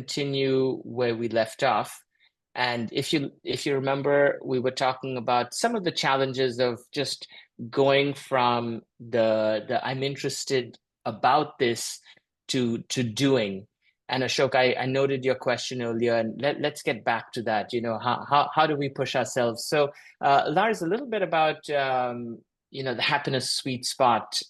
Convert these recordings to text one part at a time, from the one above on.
continue where we left off. And if you remember, we were talking about some of the challenges of just going from the I'm interested about this to doing. And Ashok, I noted your question earlier, and let's get back to that. How do we push ourselves? So, Lars, a little bit about the happiness sweet spot.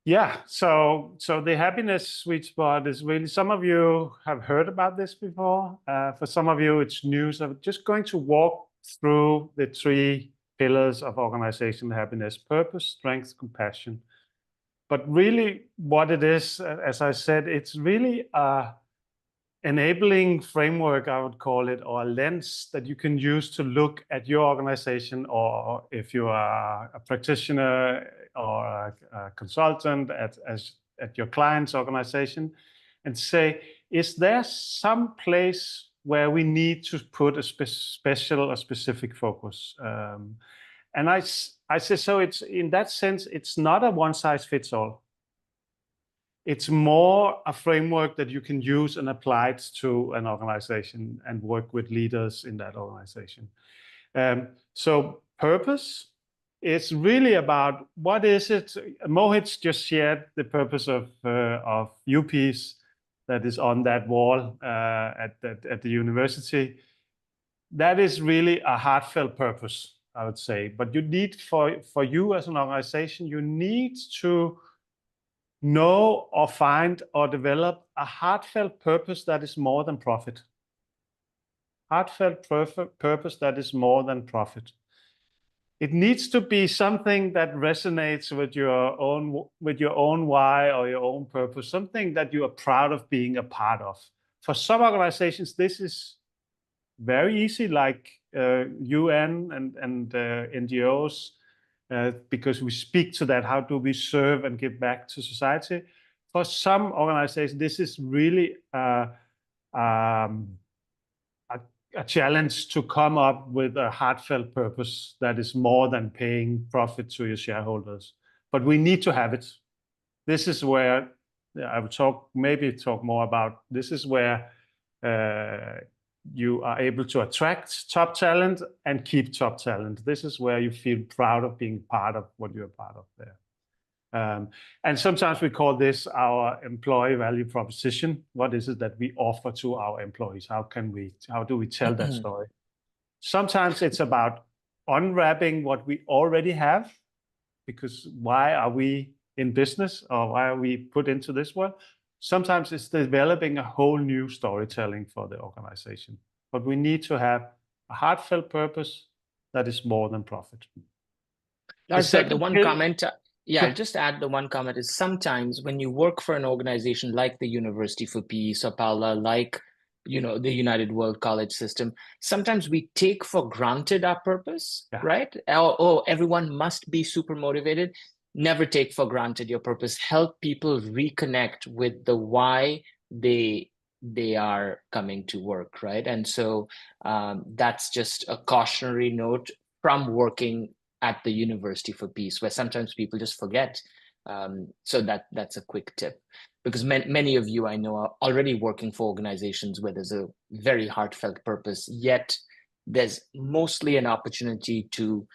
Yeah, so the happiness sweet spot is really, some of you have heard about this before. For some of you, it's new. So I'm just going to walk through the three pillars of organizational happiness: purpose, strength, compassion. But really what it is, as I said, it's really a enabling framework, I would call it, or a lens that you can use to look at your organization, or if you are a practitioner or a consultant at your client's organization, and say, is there some place where we need to put a special or specific focus? And I say, so it's, in that sense, it's not a one size fits all. It's more a framework that you can use and apply it to an organization and work with leaders in that organization. So purpose is really about, what is it? Mohit just shared the purpose of UPeace that is on that wall at the university. That is really a heartfelt purpose, I would say. But you need, for you as an organization, you need to know or find or develop a heartfelt purpose that is more than profit. Heartfelt purpose that is more than profit. It needs to be something that resonates with your own why or your own purpose, something that you are proud of being a part of. For some organizations, this is very easy, like UN and NGOs, because we speak to that. How do we serve and give back to society? For some organizations, this is really a challenge to come up with a heartfelt purpose that is more than paying profit to your shareholders. But we need to have it. This is where I will maybe talk more about. This is where you are able to attract top talent and keep top talent. This is where you feel proud of being part of what you're part of there. And sometimes we call this our employee value proposition. What is it that we offer to our employees? How do we tell that story? Sometimes it's about unwrapping what we already have, because why are we in business, or why are we put into this world? Sometimes it's developing a whole new storytelling for the organization. But we need to have a heartfelt purpose that is more than profit. Lars, the one comment, I'll just add the one comment is, sometimes when you work for an organization like the University for Peace or Paula, like the United World College System, sometimes we take for granted our purpose, right? Oh, everyone must be super motivated. Never take for granted your purpose. Help people reconnect with the why they are coming to work, right? And so that's just a cautionary note from working at the University for Peace, where sometimes people just forget. So that's a quick tip, because many of you I know are already working for organizations where there's a very heartfelt purpose, yet there's mostly an opportunity to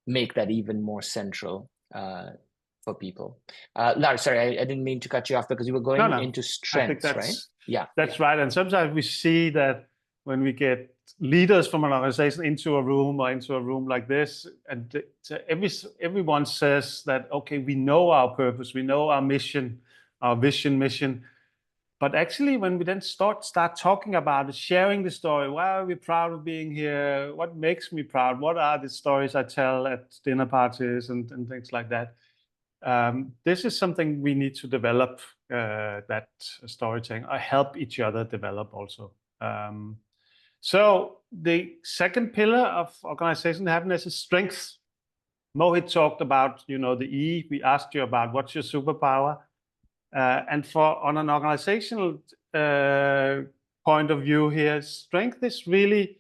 make that even more central for people. Lars, sorry, I didn't mean to cut you off, because you were going into strengths, right? Yeah, that's right. And sometimes we see that when we get leaders from an organization into a room like this, and everyone says that, okay, we know our purpose, we know our mission, our mission. But actually, when we then start talking about it, sharing the story, why are we proud of being here? What makes me proud? What are the stories I tell at dinner parties and things like that? This is something we need to develop, that storytelling, or help each other develop also. So the second pillar of organizational happiness is strength. Mohit talked about, the E. We asked you about what's your superpower. And on an organizational point of view here, strength is really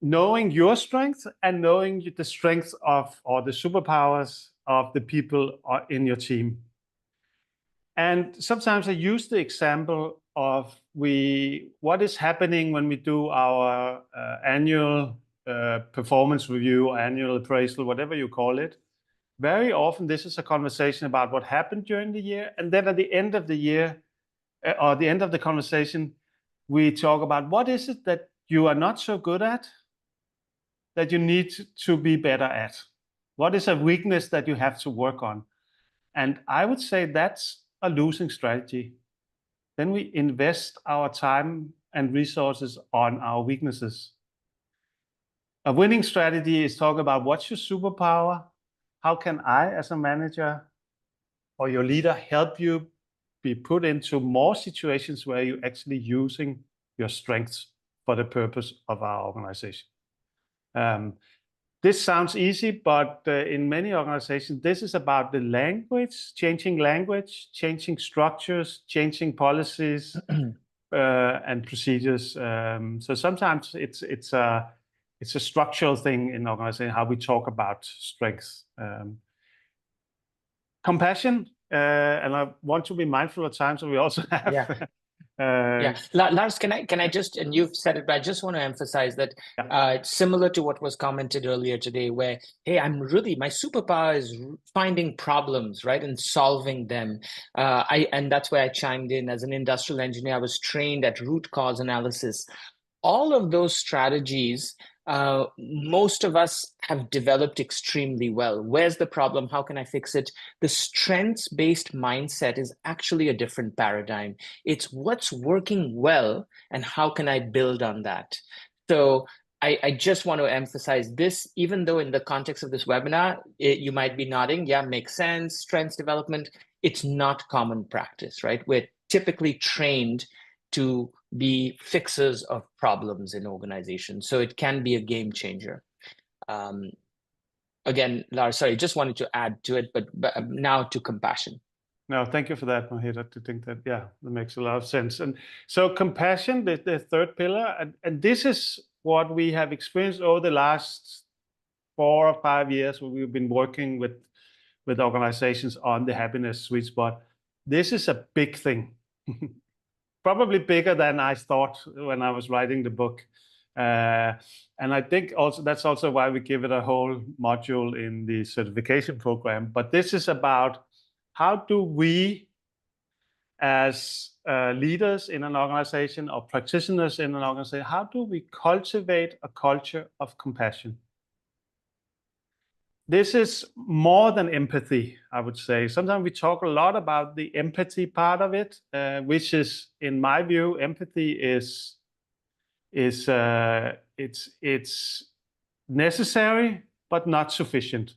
knowing your strength and knowing the strength of, or the superpowers of, the people in your team. And sometimes I use the example of what is happening when we do our annual performance review, annual appraisal, whatever you call it. Very often, this is a conversation about what happened during the year. And then at the end of the year, or the end of the conversation, we talk about what is it that you are not so good at, that you need to be better at? What is a weakness that you have to work on? And I would say that's a losing strategy. Then we invest our time and resources on our weaknesses. A winning strategy is talk about what's your superpower? How can I, as a manager or your leader, help you be put into more situations where you're actually using your strengths for the purpose of our organization? This sounds easy, but in many organizations, this is about the language, changing structures, changing policies and procedures. So sometimes it's a structural thing in organization, how we talk about strengths. Compassion, and I want to be mindful of time, so we also have Lars, can I just, and you've said it, but I just want to emphasize that it's similar to what was commented earlier today, where, hey, my superpower is finding problems, right, and solving them. And that's where I chimed in. As an industrial engineer, I was trained at root cause analysis. All of those strategies, most of us have developed extremely well. Where's the problem? How can I fix it? The strengths-based mindset is actually a different paradigm. It's what's working well and how can I build on that? So I just want to emphasize this, even though in the context of this webinar, you might be nodding, yeah, makes sense, strengths development, it's not common practice, right? We're typically trained to be fixers of problems in organizations. So it can be a game changer. Again, Lars, sorry, just wanted to add to it, but now to compassion. No, thank you for that, Mohit. I think that, that makes a lot of sense. And so compassion, the third pillar, and this is what we have experienced over the last 4 or 5 years where we've been working with organizations on the happiness sweet spot. This is a big thing. Probably bigger than I thought when I was writing the book. And I think also that's also why we give it a whole module in the certification program. But this is about how do we, as leaders in an organization or practitioners in an organization, how do we cultivate a culture of compassion? This is more than empathy, I would say. Sometimes we talk a lot about the empathy part of it, which is, in my view, empathy is it's necessary but not sufficient.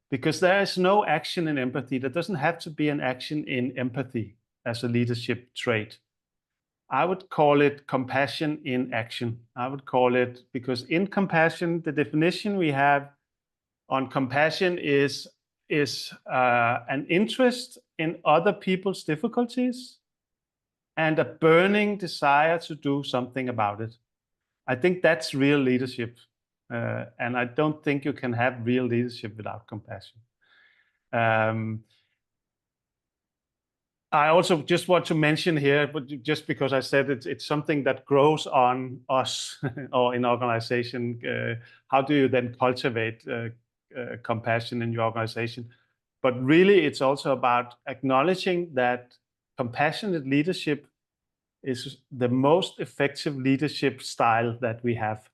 Because there is no action in empathy. There doesn't have to be an action in empathy as a leadership trait. I would call it compassion in action. I would call it, because in compassion, the definition we have on compassion is an interest in other people's difficulties and a burning desire to do something about it. I think that's real leadership. And I don't think you can have real leadership without compassion. I also just want to mention here, but just because I said it's something that grows on us or in organization, how do you then cultivate compassion in your organization? But really, it's also about acknowledging that compassionate leadership is the most effective leadership style that we have.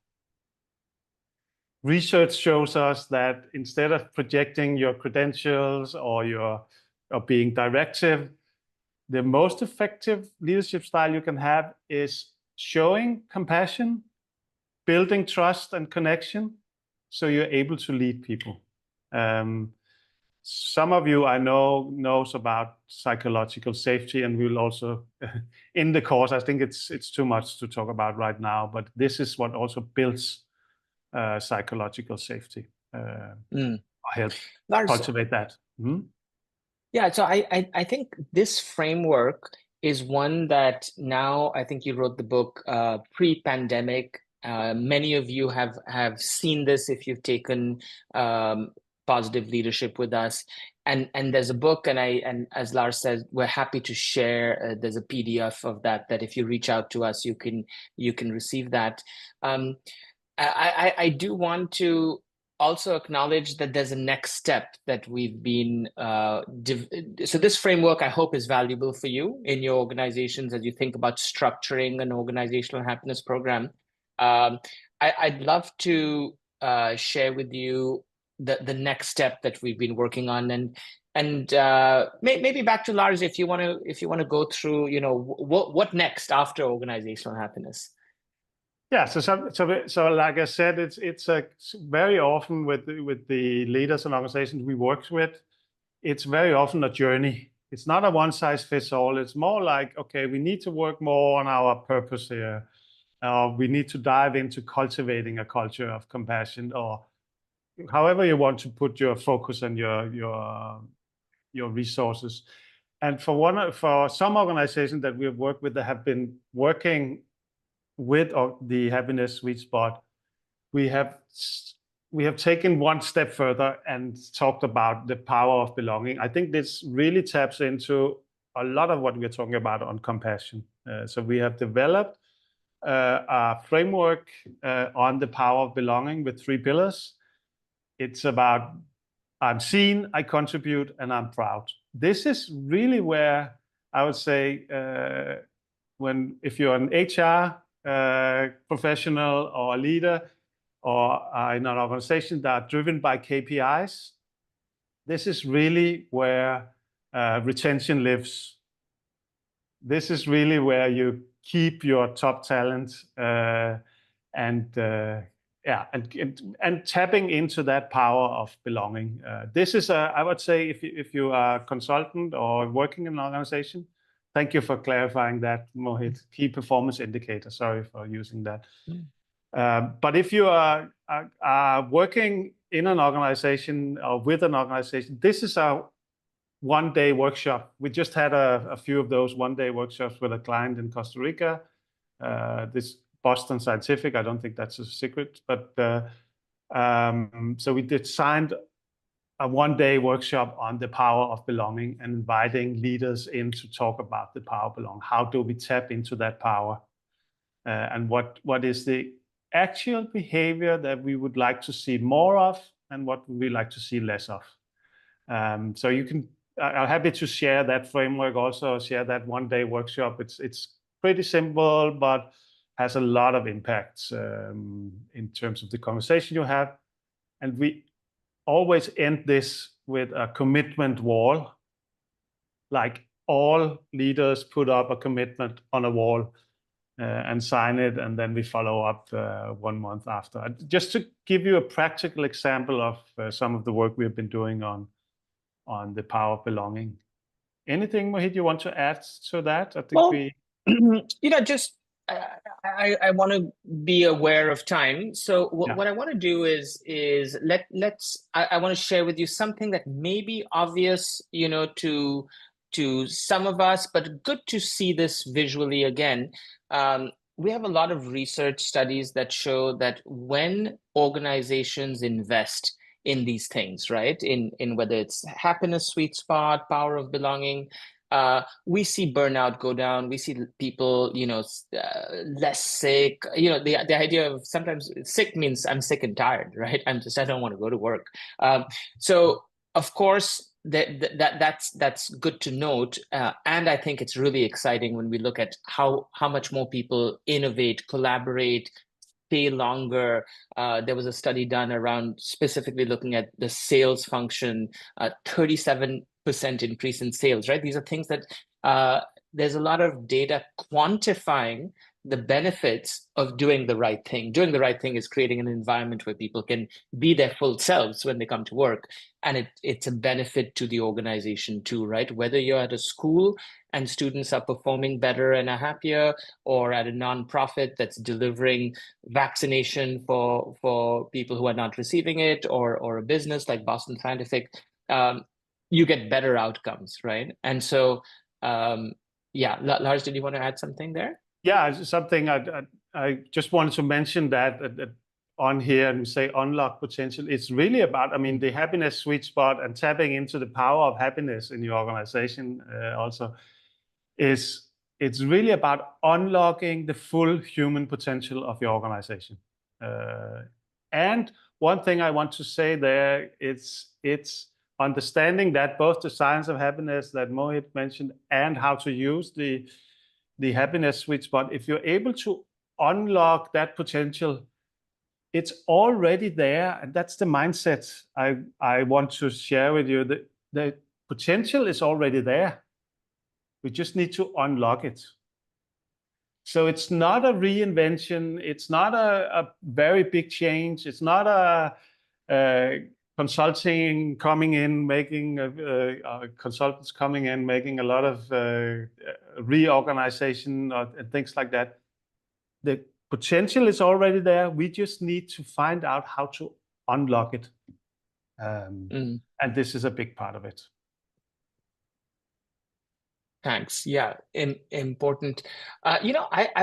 Research shows us that instead of projecting your credentials or being directive, the most effective leadership style you can have is showing compassion, building trust and connection, so you're able to lead people. Some of you I know knows about psychological safety, and we'll also, in the course, I think it's too much to talk about right now, but this is what also builds psychological safety. Help Lars, cultivate that. Yeah, so I think this framework is one that now, I think you wrote the book pre-pandemic. Many of you have seen this if you've taken positive leadership with us. And there's a book, and as Lars says, we're happy to share. There's a PDF of that if you reach out to us, you can receive that. I do want to also acknowledge that there's a next step that we've been so this framework I hope is valuable for you in your organizations as you think about structuring an organizational happiness program. I'd love to share with you the next step that we've been working on, and maybe back to Lars if you want to go through what next after organizational happiness. Yeah, so like I said, it's very often with the leaders and organizations we work with, it's very often a journey. It's not a one size fits all. It's more like, okay, we need to work more on our purpose here. We need to dive into cultivating a culture of compassion, or however you want to put your focus and your resources. And for some organizations that we have worked with that have been working with the happiness sweet spot, we have taken one step further and talked about the power of belonging. I think this really taps into a lot of what we're talking about on compassion. So we have developed a framework on the power of belonging with 3 pillars. It's about I'm seen, I contribute, and I'm proud. This is really where I would say if you're an HR professional or a leader or in an organization that are driven by KPIs, this is really where retention lives. This is really where you keep your top talent and tapping into that power of belonging. This is I would say if you are a consultant or working in an organization. Thank you for clarifying that, Mohit. Key performance indicator. Sorry for using that. But if you are working in an organization or with an organization, this is our one-day workshop. We just had a few of those one-day workshops with a client in Costa Rica. This Boston Scientific, I don't think that's a secret, but so we signed a one-day workshop on the power of belonging and inviting leaders in to talk about the power of belonging. How do we tap into that power? And what is the actual behavior that we would like to see more of and what we like to see less of? So I'm happy to share that framework, also share that one-day workshop. It's pretty simple, but has a lot of impacts in terms of the conversation you have. And we always end this with a commitment wall. Like all leaders put up a commitment on a wall and sign it, and then we follow up 1 month after. Just to give you a practical example of some of the work we have been doing on the power of belonging. Anything, Mohit, you want to add to that? I think just I want to be aware of time. So what I want to do is I want to share with you something that may be obvious, to some of us, but good to see this visually again. We have a lot of research studies that show that when organizations invest in these things, right, in whether it's happiness sweet spot, power of belonging, we see burnout go down. We see people, less sick. The idea of sometimes sick means I'm sick and tired, right? I don't want to go to work. So of course that's good to note, and I think it's really exciting when we look at how much more people innovate, collaborate, stay longer. There was a study done around specifically looking at the sales function, 37% increase in sales, right? These are things that there's a lot of data quantifying the benefits of doing the right thing. Doing the right thing is creating an environment where people can be their full selves when they come to work. And it's a benefit to the organization too, right? Whether you're at a school and students are performing better and are happier, or at a nonprofit that's delivering vaccination for people who are not receiving it, or a business like Boston Scientific, you get better outcomes, right? And so, Lars, did you want to add something there? Yeah, something I just wanted to mention that on here and we say unlock potential, it's really about, I mean, the happiness sweet spot and tapping into the power of happiness in your organization also is, it's really about unlocking the full human potential of your organization. And one thing I want to say there, it's understanding that both the science of happiness that Mohit mentioned and how to use the happiness sweet spot, if you're able to unlock that potential, it's already there. And that's the mindset I want to share with you. The potential is already there. We just need to unlock it. So it's not a reinvention. It's not a very big change. It's not a consulting coming in, making consultants coming in, making a lot of reorganization and things like that. The potential is already there. We just need to find out how to unlock it. And this is a big part of it. Thanks. Yeah, important. I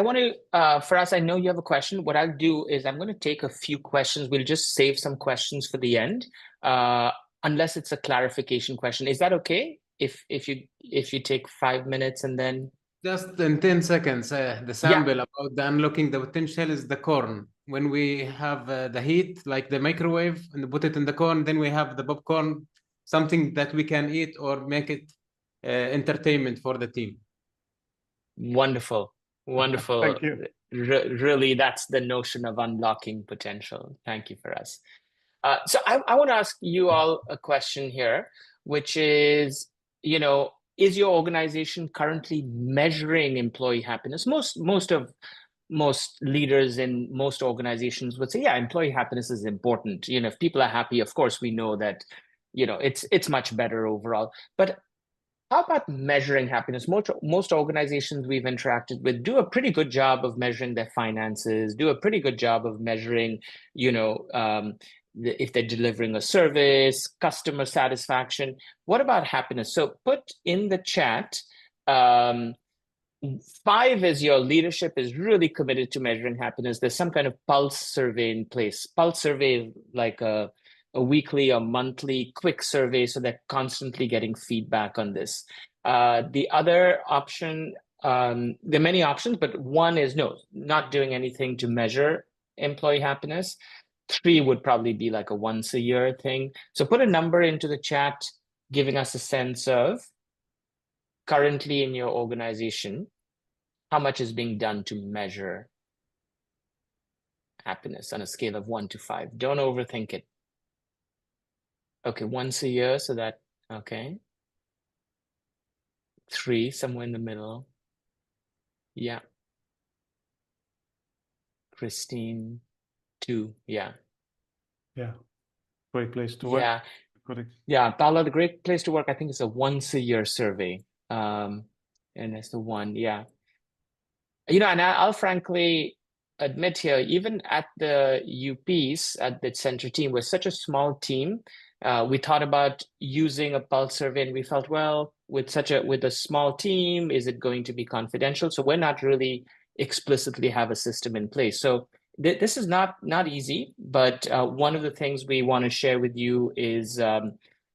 want to, Firas, I know you have a question. What I'll do is I'm going to take a few questions. We'll just save some questions for the end, unless it's a clarification question. Is that okay? If you take 5 minutes and then just in 10 seconds, the sample about the unlocking the potential is the corn. When we have the heat, like the microwave, and put it in the corn, then we have the popcorn, something that we can eat or make it entertainment for the team. Wonderful. Thank you. Really, that's the notion of unlocking potential. Thank you, Firas. So I want to ask you all a question here, which is, is your organization currently measuring employee happiness? Most leaders in most organizations would say, yeah, employee happiness is important. If people are happy, of course, we know that, it's much better overall. But how about measuring happiness? Most organizations we've interacted with do a pretty good job of measuring their finances, do a pretty good job of measuring, if they're delivering a service, customer satisfaction. What about happiness? So put in the chat, 5 is your leadership is really committed to measuring happiness. There's some kind of pulse survey in place. Pulse survey is like a weekly or monthly quick survey, so they're constantly getting feedback on this. The other option, there are many options, but one is no, not doing anything to measure employee happiness. 3 would probably be like a once a year thing. So put a number into the chat, giving us a sense of currently in your organization, how much is being done to measure happiness on a scale of 1 to 5. Don't overthink it. Okay, once a year, so that, okay. 3, somewhere in the middle. Yeah. Christine, 2, yeah. Yeah, great place to work. Yeah, yeah, Paula, the great place to work, I think it's a once a year survey. And that's the one, yeah. And I'll frankly admit here, even at the UPs, at the center team, we're such a small team. We thought about using a pulse survey, and we felt, well, with a small team, is it going to be confidential? So we're not really explicitly have a system in place. So this is not easy, but one of the things we want to share with you is that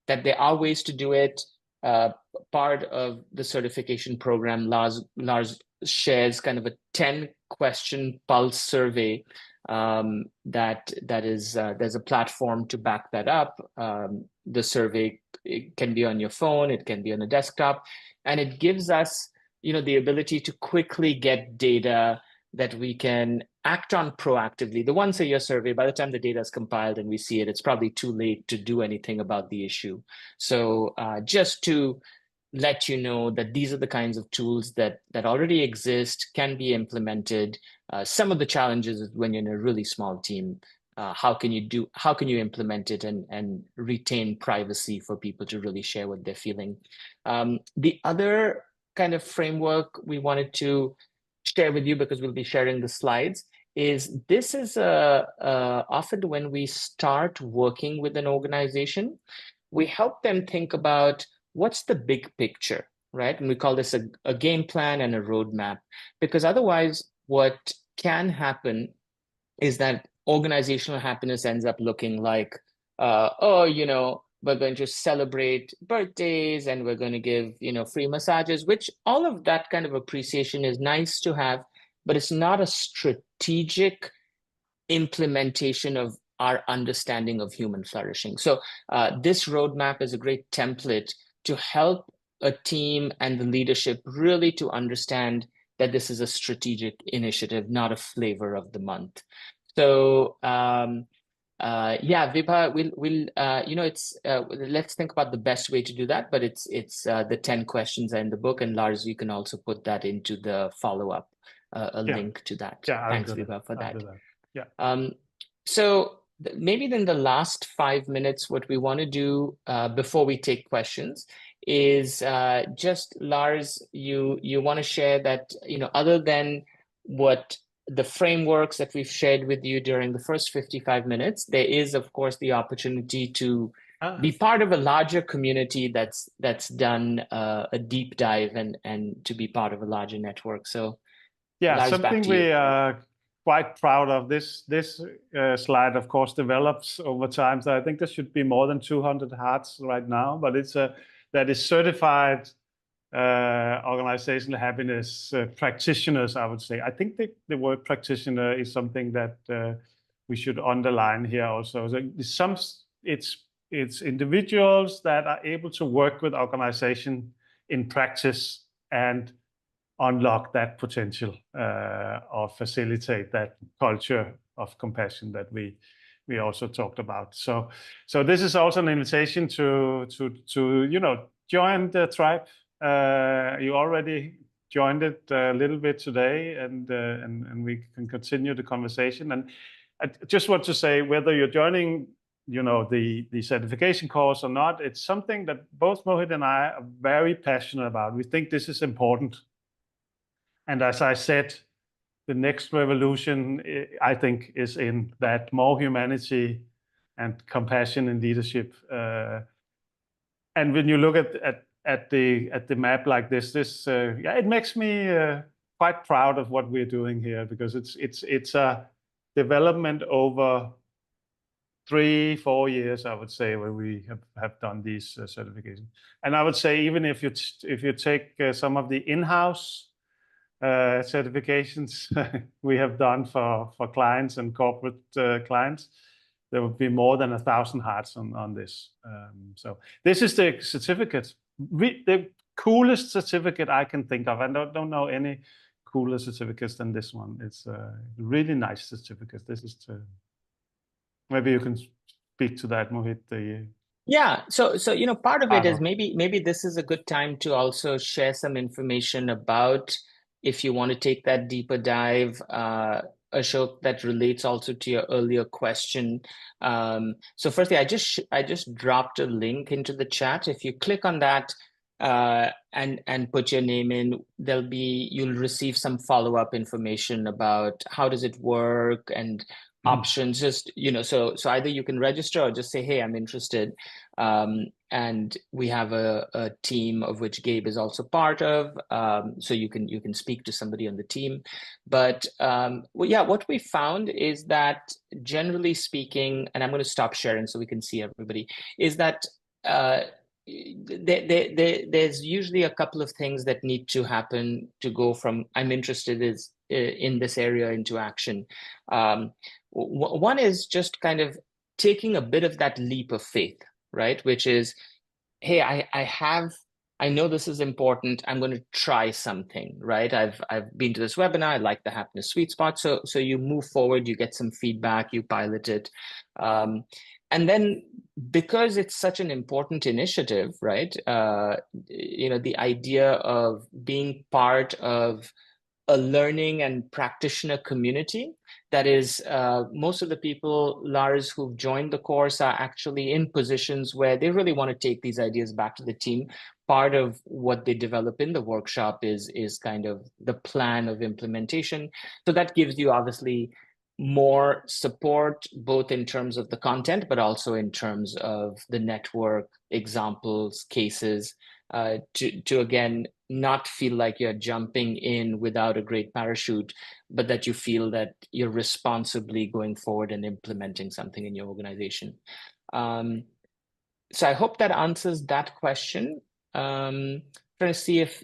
there are ways to do it. Part of the certification program, Lars shares kind of a 10-question pulse survey that is there's a platform to back that up. The survey, it can be on your phone, it can be on a desktop, and it gives us the ability to quickly get data that we can act on proactively. The once a year survey, by the time the data is compiled and we see it, it's probably too late to do anything about the issue. So just to let you know that these are the kinds of tools that already exist, can be implemented. Some of the challenges is when you're in a really small team, how can you implement it and retain privacy for people to really share what they're feeling. The other kind of framework we wanted to share with you, because we'll be sharing the slides, is this is often when we start working with an organization, we help them think about what's the big picture, right? And we call this a game plan and a roadmap, because otherwise what can happen is that organizational happiness ends up looking like, oh, we're going to celebrate birthdays and we're going to give, free massages, which all of that kind of appreciation is nice to have, but it's not a strategic implementation of our understanding of human flourishing. So this roadmap is a great template to help a team and the leadership really to understand that this is a strategic initiative, not a flavor of the month. So yeah, Vibha, let's think about the best way to do that, but it's the 10 questions are in the book, and Lars, you can also put that into the follow-up, link to that. Thanks, Vibha, for that. Yeah. So maybe then the last 5 minutes, what we want to do before we take questions is just, Lars, you want to share that, other than what the frameworks that we've shared with you during the first 55 minutes, there is, of course, the opportunity to be part of a larger community that's done a deep dive and to be part of a larger network. So yeah, Lars, something we are quite proud of. This slide, of course, develops over time. So I think there should be more than 200 hearts right now, but that is certified organizational happiness practitioners, I would say. I think the word practitioner is something that we should underline here also. So it's individuals that are able to work with organization in practice and unlock that potential or facilitate that culture of compassion that we also talked about. So this is also an invitation to join the tribe. You already joined it a little bit today, and we can continue the conversation. And I just want to say, whether you're joining, the certification course or not, it's something that both Mohit and I are very passionate about. We think this is important. And as I said, the next revolution, I think, is in that more humanity and compassion in leadership. And when you look at the map like this, it makes me quite proud of what we're doing here, because it's a development over 3-4 years, I would say, where we have done these certifications. And I would say, even if you take some of the in-house certifications we have done for clients and corporate clients, there will be more than 1,000 hearts on this. So this is the certificate, the coolest certificate I can think of. I don't know any cooler certificates than this one. It's a really nice certificate. This is maybe you can speak to that, Mohit. Yeah, so part of it is maybe this is a good time to also share some information about, if you want to take that deeper dive, Ashok, that relates also to your earlier question. So firstly, I just dropped a link into the chat. If you click on that and put your name in, you'll receive some follow-up information about how does it work and options. Just so either you can register or just say, hey, I'm interested. And we have a team of which Gabe is also part of, so you can speak to somebody on the team. But what we found is that, generally speaking, and I'm going to stop sharing so we can see everybody, is that there's usually a couple of things that need to happen to go from I'm interested in this area into action. One is just kind of taking a bit of that leap of faith, right? Which is, hey, I know this is important. I'm going to try something, right? I've been to this webinar. I like the happiness sweet spot. So you move forward, you get some feedback, you pilot it. And then, because it's such an important initiative, right? The idea of being part of a learning and practitioner community, that is, most of the people, Lars, who've joined the course are actually in positions where they really want to take these ideas back to the team. Part of what they develop in the workshop is kind of the plan of implementation. So that gives you obviously more support, both in terms of the content, but also in terms of the network, examples, cases, to again not feel like you're jumping in without a great parachute, but that you feel that you're responsibly going forward and implementing something in your organization. So I hope that answers that question. Trying to see if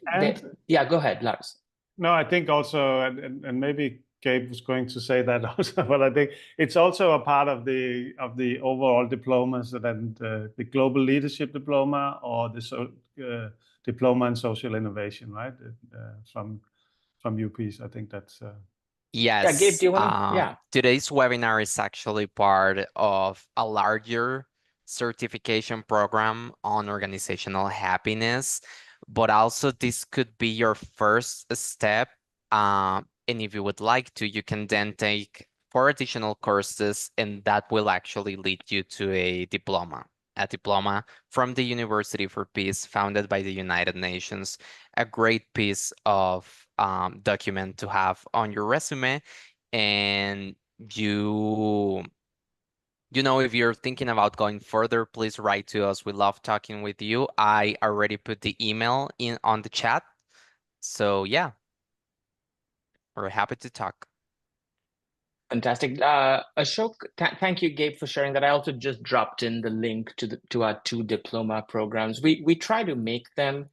yeah, go ahead, Lars. No, I think also, and maybe Gabe was going to say that also, but I think it's also a part of the overall diplomas, and the global leadership diploma, or the diploma in social innovation, right? From UPeace. I think that's Yes. Yeah, Gabe, do you want to? Yeah. Today's webinar is actually part of a larger certification program on organizational happiness, but also this could be your first step. And if you would like to, you can then take 4 additional courses, and that will actually lead you to a diploma from the University for Peace, founded by the United Nations. A great piece of document to have on your resume. And you know, if you're thinking about going further, please write to us. We love talking with you. I already put the email in on the chat. So yeah, we're happy to talk. Fantastic. Ashok, thank you, Gabe, for sharing that. I also just dropped in the link to our 2 diploma programs. We try to make them,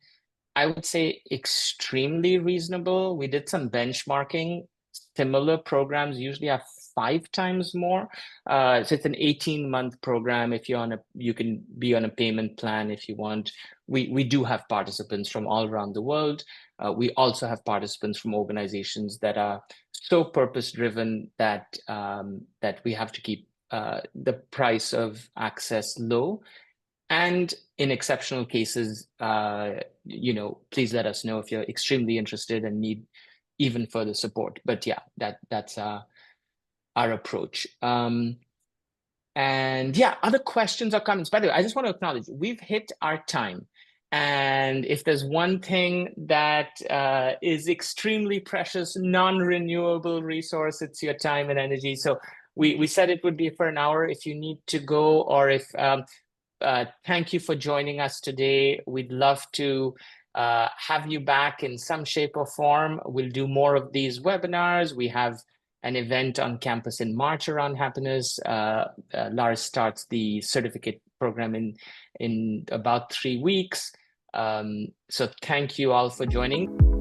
I would say, extremely reasonable. We did some benchmarking. Similar programs usually have 5 times more. So it's an 18-month program. If you can be on a payment plan if you want. We do have participants from all around the world. We also have participants from organizations that are so purpose-driven that that we have to keep the price of access low. And in exceptional cases, you know, please let us know if you're extremely interested and need even further support. But yeah, that's our approach. And yeah, other questions or comments. By the way, I just want to acknowledge we've hit our time. And if there's one thing that is extremely precious, non-renewable resource, it's your time and energy. So we said it would be for an hour. If you need to go, or if thank you for joining us today. We'd love to have you back in some shape or form. We'll do more of these webinars. We have an event on campus in March around happiness. Lars starts the certificate program in about 3 weeks. So thank you all for joining.